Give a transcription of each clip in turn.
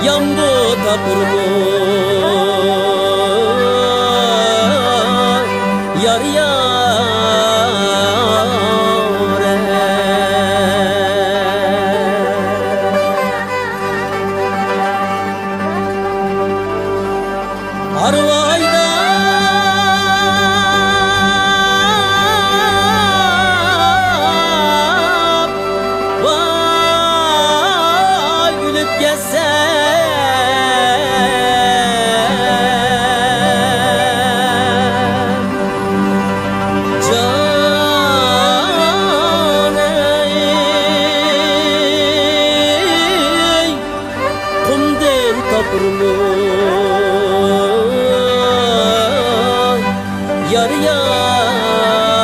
Yandı tapırmı yar yâre. Arvayda vay gülüp gezse yar yâre.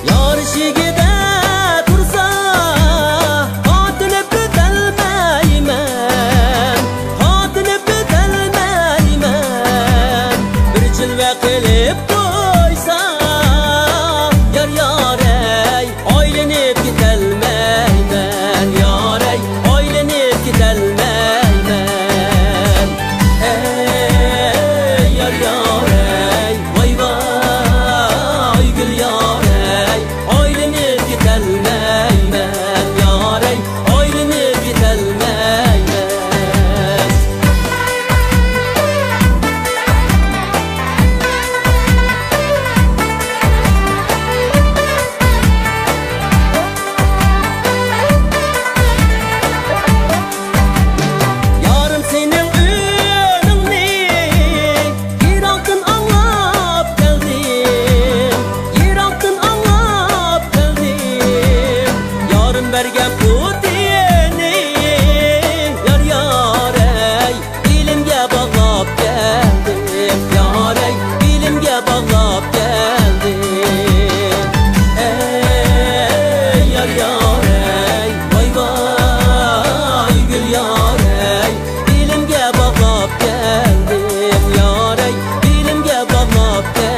Yar şigide tursa qilib qo'ysa yar yorey oylanib ketolmayman yorey oylanib ketolmayman ey yar yorey voy voy gul yorey oylanib ketolmayman yorey oylanib ketolmayman. Bergen putinin yar yarey dilimge bağlap geldim yarey dilimge bağlap geldim ey yar yarey vay vay gül yarey dilimge bağlap geldim yarey dilimge bağlap geldim.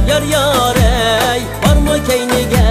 Yar yarey var mı keyniga